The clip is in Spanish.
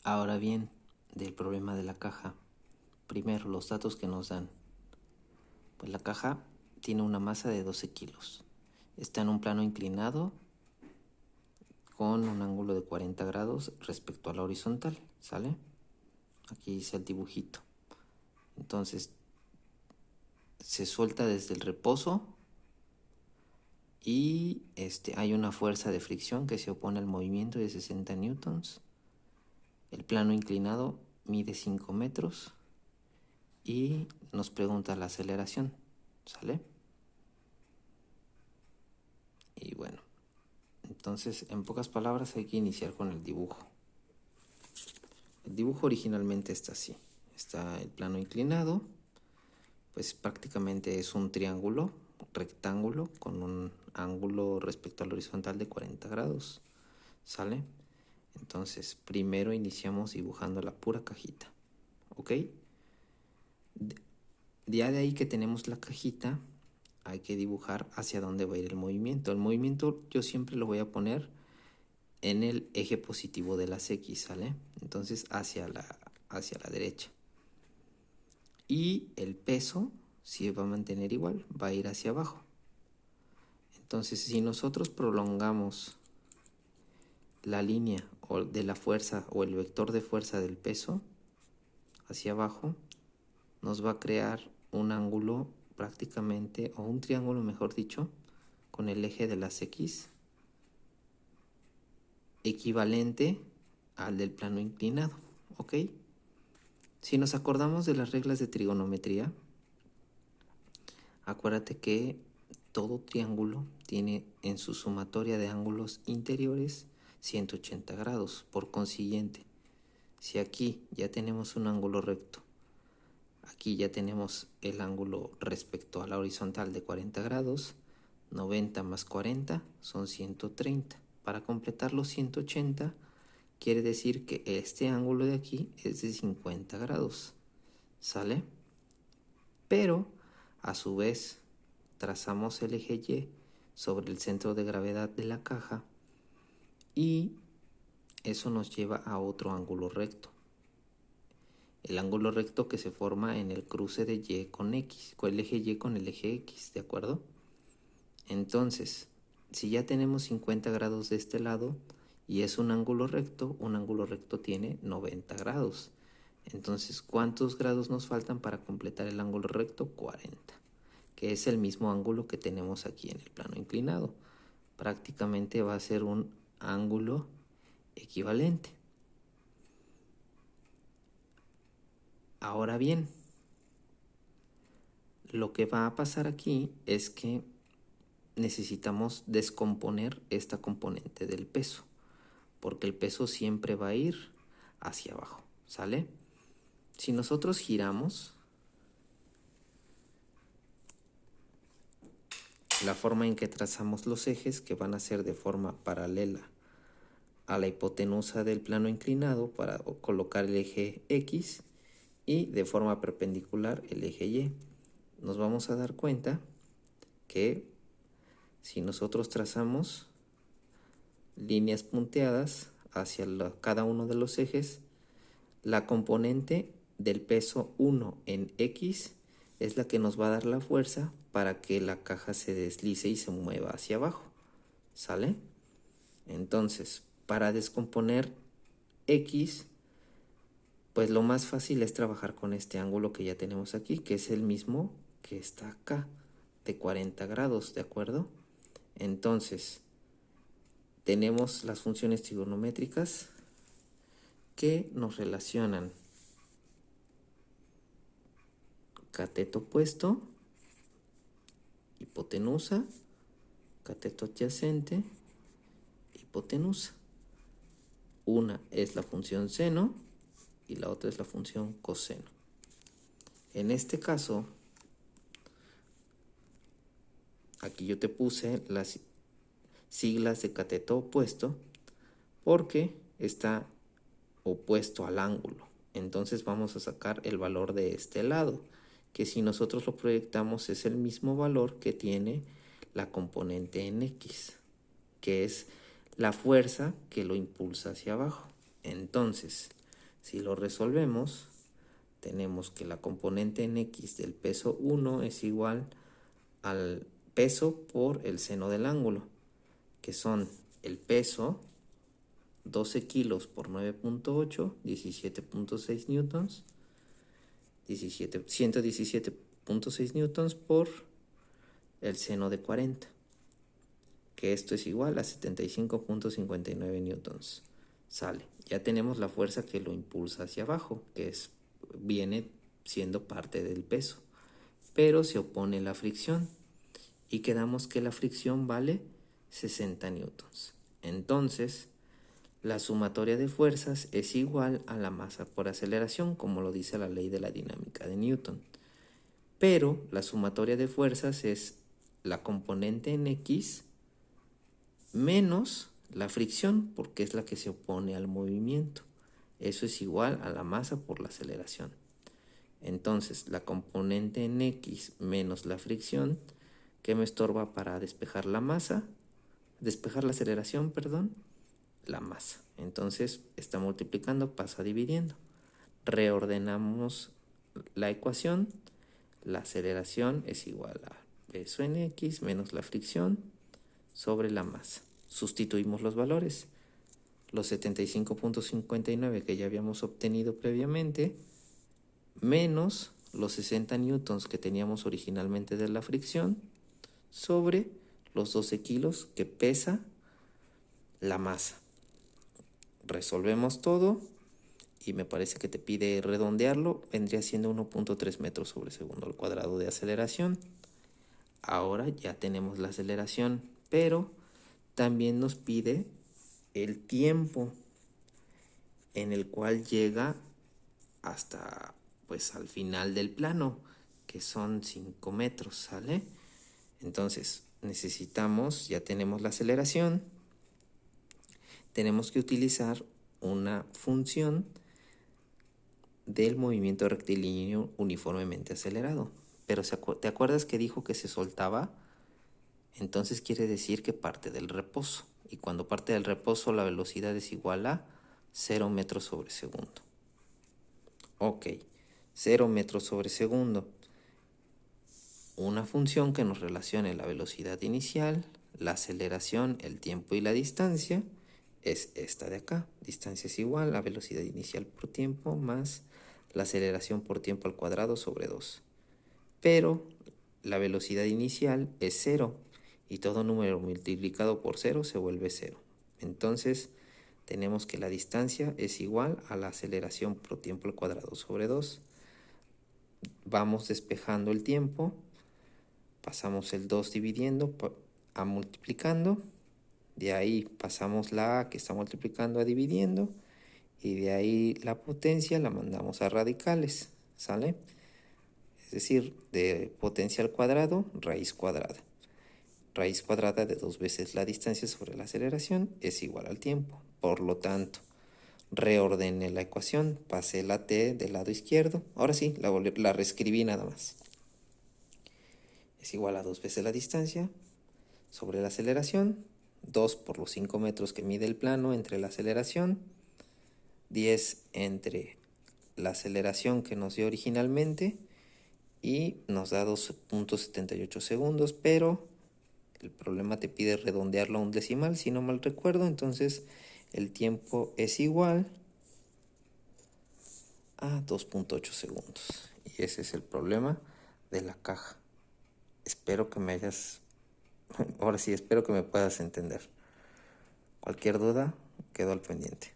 Ahora bien, del problema de la caja. Primero, los datos que nos dan. Pues la caja tiene una masa de 12 kilos. Está en un plano inclinado con un ángulo de 40 grados respecto a la horizontal, ¿sale? Aquí dice el dibujito. Entonces, se suelta desde el reposo y hay una fuerza de fricción que se opone al movimiento de 60 newtons. El plano inclinado mide 5 metros y nos pregunta la aceleración, ¿sale? Y bueno, entonces en pocas palabras hay que iniciar con el dibujo. El dibujo originalmente está así. Está el plano inclinado, pues prácticamente es un triángulo rectángulo con un ángulo respecto al horizontal de 40 grados, ¿sale? Entonces primero iniciamos dibujando la pura cajita, ¿ok? Ya de ahí que tenemos la cajita, hay que dibujar hacia dónde va a ir el movimiento. El movimiento yo siempre lo voy a poner en el eje positivo de las X, ¿sale? Entonces hacia la derecha. Y el peso sí va a mantener igual, va a ir hacia abajo. Entonces si nosotros prolongamos la línea de la fuerza o el vector de fuerza del peso hacia abajo, nos va a crear un ángulo prácticamente, o un triángulo mejor dicho, con el eje de las X equivalente al del plano inclinado, ¿ok? Si nos acordamos de las reglas de trigonometría, acuérdate que todo triángulo tiene en su sumatoria de ángulos interiores 180 grados. Por consiguiente, si aquí ya tenemos un ángulo recto, aquí ya tenemos el ángulo respecto a la horizontal de 40 grados, 90 más 40 son 130. Para completar los 180, quiere decir que este ángulo de aquí es de 50 grados, ¿sale? Pero, a su vez, trazamos el eje Y sobre el centro de gravedad de la caja y eso nos lleva a otro ángulo recto. El ángulo recto que se forma en el cruce de Y con X, con el eje Y con el eje X, ¿de acuerdo? Entonces, si ya tenemos 50 grados de este lado y es un ángulo recto tiene 90 grados. Entonces, ¿cuántos grados nos faltan para completar el ángulo recto? 40, que es el mismo ángulo que tenemos aquí en el plano inclinado. Prácticamente va a ser un ángulo equivalente. Ahora bien, lo que va a pasar aquí es que necesitamos descomponer esta componente del peso, porque el peso siempre va a ir hacia abajo, ¿sale? Si nosotros giramos, la forma en que trazamos los ejes, que van a ser de forma paralela a la hipotenusa del plano inclinado para colocar el eje X y de forma perpendicular el eje Y, nos vamos a dar cuenta que si nosotros trazamos líneas punteadas hacia cada uno de los ejes, la componente del peso 1 en X es la que nos va a dar la fuerza para que la caja se deslice y se mueva hacia abajo, ¿sale? Entonces, para descomponer X, pues lo más fácil es trabajar con este ángulo que ya tenemos aquí, que es el mismo que está acá, de 40 grados, ¿de acuerdo? Entonces, tenemos las funciones trigonométricas que nos relacionan cateto opuesto, hipotenusa, cateto adyacente, hipotenusa. Una es la función seno y la otra es la función coseno. En este caso, aquí yo te puse las siglas de cateto opuesto porque está opuesto al ángulo. Entonces vamos a sacar el valor de este lado, que si nosotros lo proyectamos es el mismo valor que tiene la componente en X, que es la fuerza que lo impulsa hacia abajo. Entonces, Si lo resolvemos, tenemos que la componente en X del peso 1 es igual al peso por el seno del ángulo, que son el peso, 12 kilos por 9.8, 17.6 newtons, 117.6 newtons por el seno de 40, que esto es igual a 75.59 newtons. Sale. Ya tenemos la fuerza que lo impulsa hacia abajo, que viene siendo parte del peso, pero se opone la fricción y quedamos que la fricción vale 60 newtons. Entonces, la sumatoria de fuerzas es igual a la masa por aceleración, como lo dice la ley de la dinámica de Newton. Pero la sumatoria de fuerzas es la componente en X menos la fricción, porque es la que se opone al movimiento. Eso es igual a la masa por la aceleración. Entonces, la componente en X menos la fricción, ¿qué me estorba para despejar la aceleración, perdón? La masa. Entonces, está multiplicando, pasa dividiendo. Reordenamos la ecuación. La aceleración es igual a peso en X menos la fricción sobre la masa. Sustituimos los valores. Los 75.59 que ya habíamos obtenido previamente, menos los 60 newtons que teníamos originalmente de la fricción, sobre los 12 kilos que pesa la masa. Resolvemos todo y me parece que te pide redondearlo. Vendría siendo 1.3 metros sobre segundo al cuadrado de aceleración. Ahora ya tenemos la aceleración, pero también nos pide el tiempo en el cual llega hasta pues al final del plano, que son 5 metros, ¿sale? Entonces necesitamos, ya tenemos la aceleración, tenemos que utilizar una función del movimiento rectilíneo uniformemente acelerado. Pero ¿te acuerdas que dijo que se soltaba? Entonces quiere decir que parte del reposo. Y cuando parte del reposo la velocidad es igual a 0 metros sobre segundo. Ok, 0 metros sobre segundo. Una función que nos relacione la velocidad inicial, la aceleración, el tiempo y la distancia es esta de acá. Distancia es igual a velocidad inicial por tiempo más la aceleración por tiempo al cuadrado sobre 2. Pero la velocidad inicial es 0 y todo número multiplicado por 0 se vuelve 0. Entonces tenemos que la distancia es igual a la aceleración por tiempo al cuadrado sobre 2. Vamos despejando el tiempo. Pasamos el 2 dividiendo a multiplicando. De ahí pasamos la A que está multiplicando a dividiendo. Y de ahí la potencia la mandamos a radicales. ¿Sale? Es decir, de potencia al cuadrado, raíz cuadrada. Raíz cuadrada de 2 veces la distancia sobre la aceleración es igual al tiempo. Por lo tanto, reordené la ecuación, pasé la t del lado izquierdo. Ahora sí, la reescribí nada más. Es igual a 2 veces la distancia sobre la aceleración, 2 por los 5 metros que mide el plano entre la aceleración, 10 entre la aceleración que nos dio originalmente y nos da 2.78 segundos, pero el problema te pide redondearlo a un decimal, si no mal recuerdo. Entonces el tiempo es igual a 2.8 segundos. Y ese es el problema de la caja. Espero que ahora sí, espero que me puedas entender. Cualquier duda, quedo al pendiente.